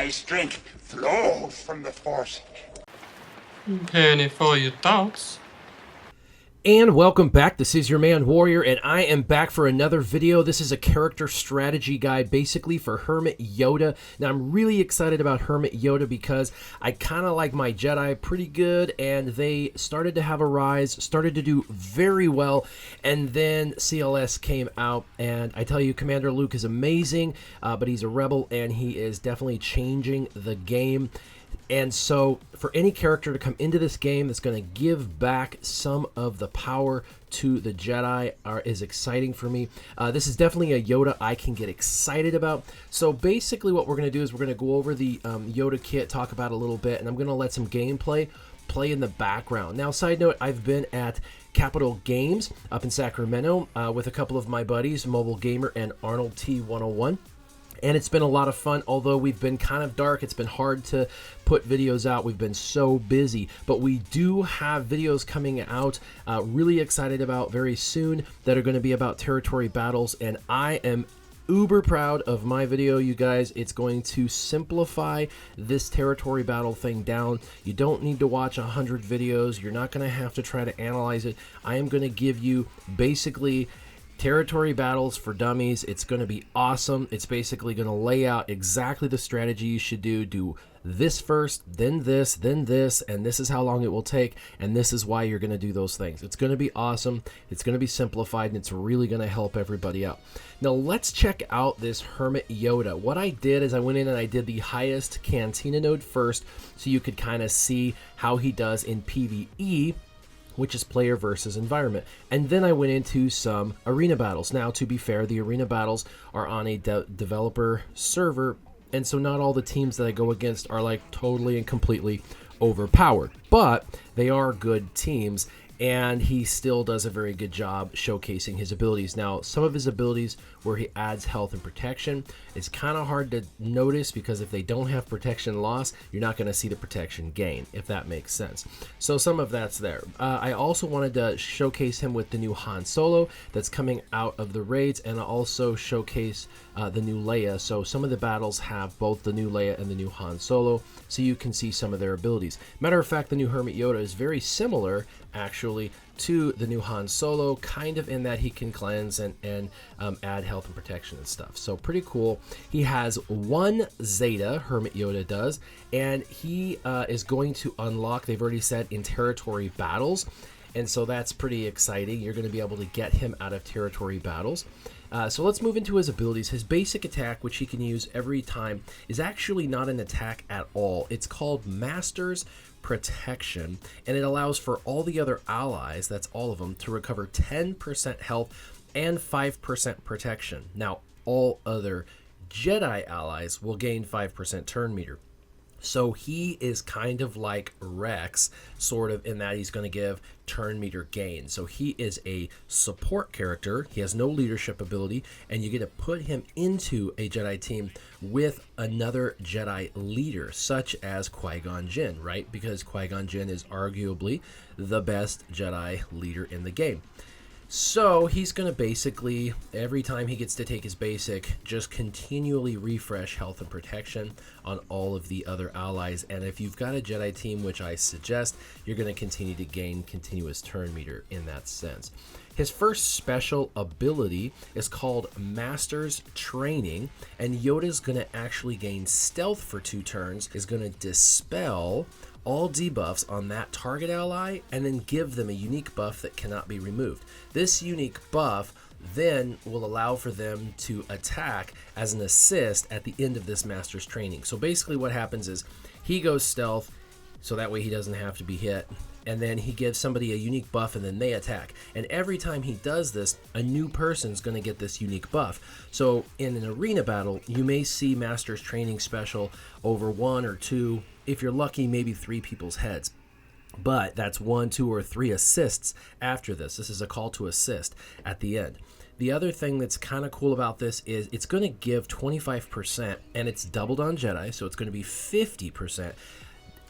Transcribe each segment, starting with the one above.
Jedi strength flows from the Force. Penny for your thoughts. And welcome back. This is your man Warrior, and I am back for another video. This is a character strategy guide basically for Hermit Yoda. Now I'm really excited about Hermit Yoda because I kind of like my Jedi pretty good, and they started to have a rise, started to do very well, and then CLS came out, and I tell you, Commander Luke is amazing, but he's a rebel, and he is definitely changing the game. And so for any character to come into this game that's going to give back some of the power to the Jedi is exciting for me. This is definitely a Yoda I can get excited about. So basically what we're going to do is we're going to go over the Yoda kit, talk about it a little bit, and I'm going to let some gameplay play in the background. Now, side note, I've been at Capital Games up in Sacramento with a couple of my buddies, Mobile Gamer and Arnold T101. And it's been a lot of fun, although we've been kind of dark. It's been hard to put videos out. We've been so busy. But we do have videos coming out, really excited about very soon, that are going to be about territory battles. And I am uber proud of my video, you guys. It's going to simplify this territory battle thing down. You don't need to watch 100 videos. You're not going to have to try to analyze it. I am going to give you basically territory battles for dummies. It's going to be awesome. It's basically going to lay out exactly the strategy you should do. Do this first, then this, and this is how long it will take, and this is why you're going to do those things. It's going to be awesome. It's going to be simplified, and it's really going to help everybody out. Now, let's check out this Hermit Yoda. What I did is I went in and I did the highest Cantina node first, so you could kind of see how he does in PvE, which is player versus environment. And then I went into some arena battles. Now, to be fair, the arena battles are on a developer server, and so not all the teams that I go against are like totally and completely overpowered, but they are good teams, and he still does a very good job showcasing his abilities. Now, some of his abilities where he adds health and protection is kind of hard to notice, because if they don't have protection loss, you're not going to see the protection gain, if that makes sense. So some of that's there. I also wanted to showcase him with the new Han Solo that's coming out of the raids, and also showcase the new Leia. So some of the battles have both the new Leia and the new Han Solo, so you can see some of their abilities. Matter of fact, the new Hermit Yoda is very similar, actually, to the new Han Solo, kind of in that he can cleanse and add health and protection and stuff. So pretty cool. He has one Zeta, Hermit Yoda does, and he is going to unlock, they've already said, in territory battles. And so that's pretty exciting. You're going to be able to get him out of territory battles. So let's move into his abilities. His basic attack, which he can use every time, is actually not an attack at all. It's called Master's Protection, and it allows for all the other allies, that's all of them, to recover 10% health and 5% protection. Now, all other Jedi allies will gain 5% turn meter. So he is kind of like Rex, sort of, in that he's going to give turn meter gain. So he is a support character. He has no leadership ability, and you get to put him into a Jedi team with another Jedi leader, such as Qui-Gon Jinn, right? Because Qui-Gon Jinn is arguably the best Jedi leader in the game. So he's going to basically, every time he gets to take his basic, just continually refresh health and protection on all of the other allies. And if you've got a Jedi team, which I suggest, you're going to continue to gain continuous turn meter in that sense. His first special ability is called Master's Training, and Yoda's going to actually gain stealth for 2 turns, is going to dispel all debuffs on that target ally, and then give them a unique buff that cannot be removed. This unique buff then will allow for them to attack as an assist at the end of this Master's Training. So basically what happens is he goes stealth, so that way he doesn't have to be hit, and then he gives somebody a unique buff, and then they attack. And every time he does this, a new person's going to get this unique buff. So in an arena battle, you may see Master's Training special over 1 or 2, if you're lucky, maybe 3 people's heads. But that's 1, 2, or 3 assists after this. This is a call to assist at the end. The other thing that's kind of cool about this is it's going to give 25%, and it's doubled on Jedi, so it's going to be 50%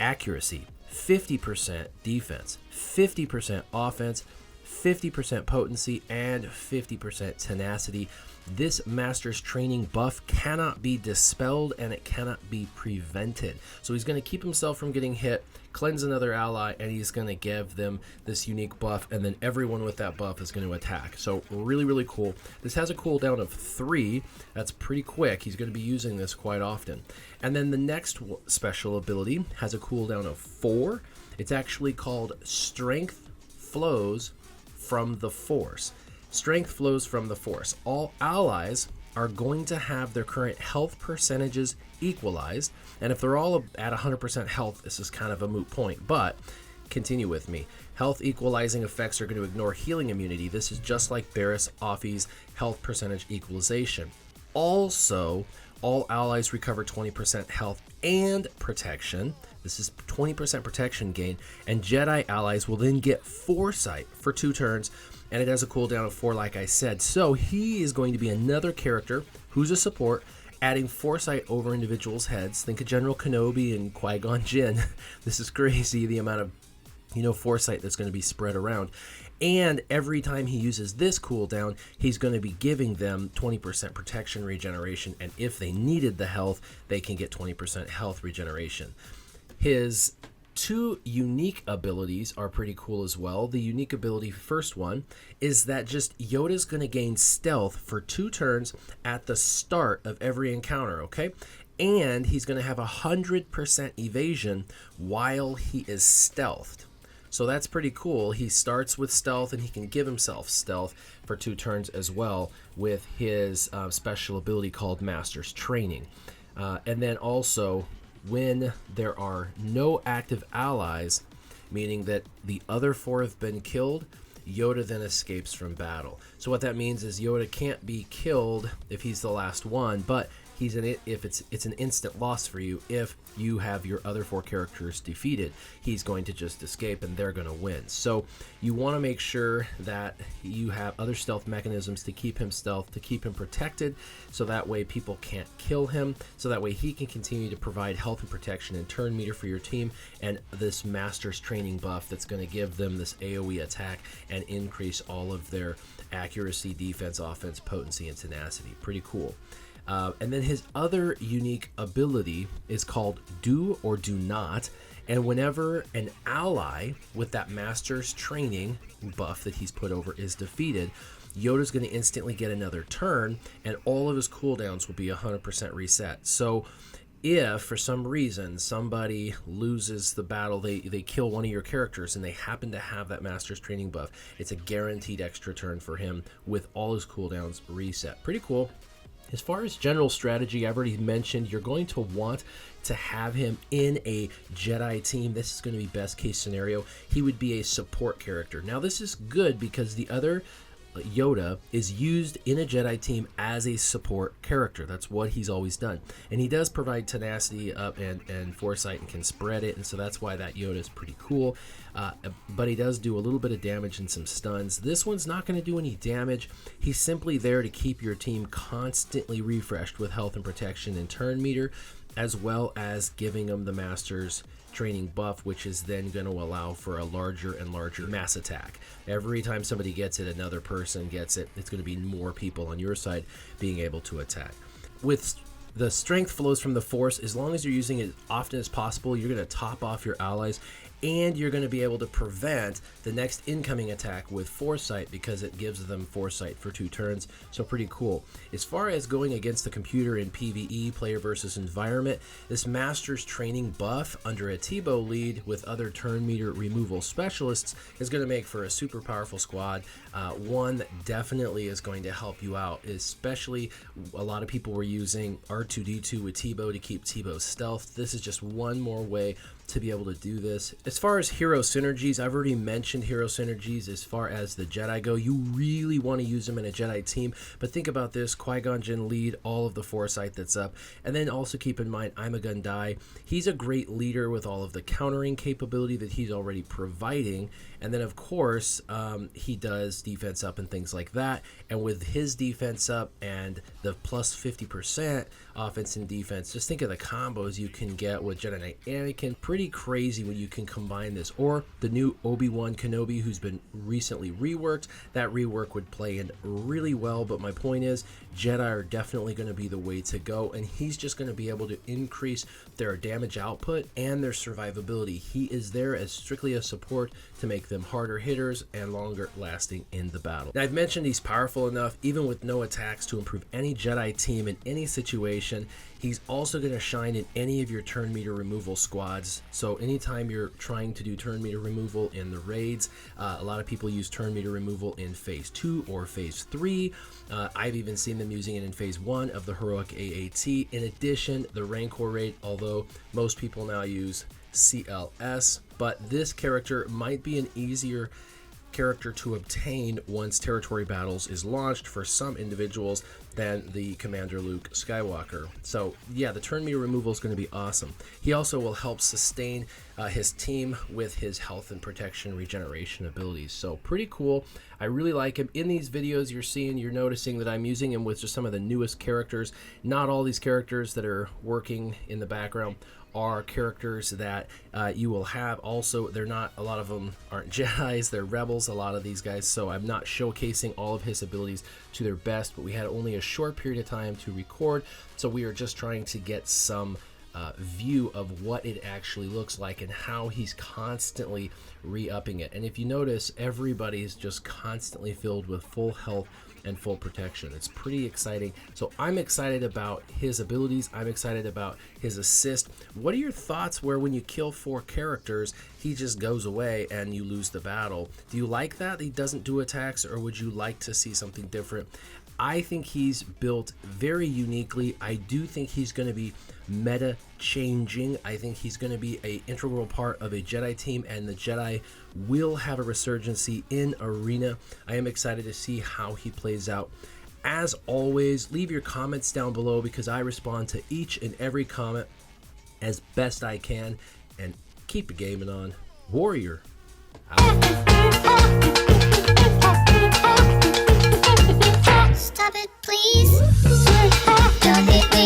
accuracy, 50% defense, 50% offense, 50% potency, and 50% tenacity. this Master's Training buff cannot be dispelled and it cannot be prevented. So he's going to keep himself from getting hit, cleanse another ally, and he's going to give them this unique buff, and then everyone with that buff is going to attack. So really, really cool. This has a cooldown of 3. That's pretty quick. He's going to be using this quite often. And then the next special ability has a cooldown of 4. It's actually called Strength Flows from the Force. Strength flows from the Force. All allies are going to have their current health percentages equalized, and if they're all at 100% health, this is kind of a moot point, but continue with me. Health equalizing effects are going to ignore healing immunity. This is just like Barris Offie's health percentage equalization. Also, all allies recover 20% health and protection. This is 20% protection gain, and Jedi allies will then get Foresight for 2 turns, and it has a cooldown of 4 like I said. So he is going to be another character who's a support, adding Foresight over individuals' heads. Think of General Kenobi and Qui-Gon Jinn. This is crazy, the amount of Foresight that's going to be spread around. And every time he uses this cooldown, he's going to be giving them 20% protection regeneration, and if they needed the health, they can get 20% health regeneration. His 2 unique abilities are pretty cool as well. The unique ability, first one, is that just Yoda's going to gain stealth for 2 turns at the start of every encounter, okay? And he's going to have 100% evasion while he is stealthed. So that's pretty cool. He starts with stealth, and he can give himself stealth for 2 turns as well with his special ability called Master's Training. And then also, when there are no active allies, meaning that the other 4 have been killed, Yoda then escapes from battle. So what that means is Yoda can't be killed if he's the last one, but it's an instant loss for you if you have your other 4 characters defeated. He's going to just escape and they're going to win. So you want to make sure that you have other stealth mechanisms to keep him stealth, to keep him protected, so that way people can't kill him, so that way he can continue to provide health and protection and turn meter for your team, and this Master's Training buff that's going to give them this AoE attack and increase all of their accuracy, defense, offense, potency, and tenacity. Pretty cool. And then his other unique ability is called Do or Do Not, and whenever an ally with that Master's Training buff that he's put over is defeated, Yoda's going to instantly get another turn, and all of his cooldowns will be 100% reset. So if for some reason somebody loses the battle, they kill one of your characters and they happen to have that Master's Training buff, it's a guaranteed extra turn for him with all his cooldowns reset. Pretty cool. As far as general strategy, I've already mentioned you're going to want to have him in a Jedi team. This is going to be best case scenario. He would be a support character. Now this is good because the other Yoda is used in a Jedi team as a support character. That's what he's always done. And he does provide tenacity up and foresight and can spread it, and so that's why that Yoda is pretty cool. But he does do a little bit of damage and some stuns. This one's not going to do any damage. He's simply there to keep your team constantly refreshed with health and protection and turn meter, as well as giving them the Master's Training buff, which is then going to allow for a larger and larger mass attack. Every time somebody gets it, another person gets it. It's going to be more people on your side being able to attack. With the strength flows from the Force, as long as you're using it as often as possible, you're going to top off your allies, and you're going to be able to prevent the next incoming attack with Foresight because it gives them Foresight for 2 turns. So pretty cool. As far as going against the computer in PvE, player versus environment, this Master's Training buff under a Tebow lead with other turn meter removal specialists is going to make for a super powerful squad. One that definitely is going to help you out, especially a lot of people were using R2-D2 with Tebow to keep Tebow stealth. This is just one more way to be able to do this. As far as hero synergies, I've already mentioned hero synergies as far as the Jedi go. You really want to use them in a Jedi team, but think about this: Qui-Gon Jinn lead, all of the Foresight that's up, and then also keep in mind Ima-Gun Di. He's a great leader with all of the countering capability that he's already providing, and then of course he does defense up and things like that, and with his defense up and the plus 50% offense and defense. Just think of the combos you can get with Jedi Knight Anakin. Pretty crazy when you can combine this. Or the new Obi-Wan Kenobi, who's been recently reworked. That rework would play in really well, but my point is Jedi are definitely going to be the way to go, and he's just going to be able to increase their damage output and their survivability. He is there as strictly a support to make them harder hitters and longer lasting in the battle. Now, I've mentioned he's powerful enough, even with no attacks, to improve any Jedi team in any situation. He's also going to shine in any of your turn meter removal squads. So anytime you're trying to do turn meter removal in the raids, a lot of people use turn meter removal in phase 2 or phase 3. I've even seen them using it in phase 1 of the heroic AAT. In addition, the Rancor raid, although most people now use CLS, but this character might be an easier character to obtain once Territory Battles is launched for some individuals than the Commander Luke Skywalker. So yeah, the turn meter removal is going to be awesome. He also will help sustain his team with his health and protection regeneration abilities. So pretty cool. I really like him. In these videos you're noticing that I'm using him with just some of the newest characters. Not all these characters that are working in the background are characters that you will have. Also, they're not, a lot of them aren't Jedis, they're rebels, a lot of these guys, so I'm not showcasing all of his abilities to their best, but we had only a short period of time to record, so we are just trying to get some view of what it actually looks like and how he's constantly re-upping it. And if you notice, everybody's just constantly filled with full health and full protection. It's pretty exciting. So I'm excited about his abilities. I'm excited about his assist. What are your thoughts where when you kill 4 characters, he just goes away and you lose the battle? Do you like that he doesn't do attacks, or would you like to see something different? I think he's built very uniquely. I do think he's going to be meta changing. I think he's going to be an integral part of a Jedi team, and the Jedi will have a resurgency in Arena. I am excited to see how he plays out. As always, leave your comments down below because I respond to each and every comment as best I can. And keep it gaming on. Warrior out. Stop it, please. Don't hit me.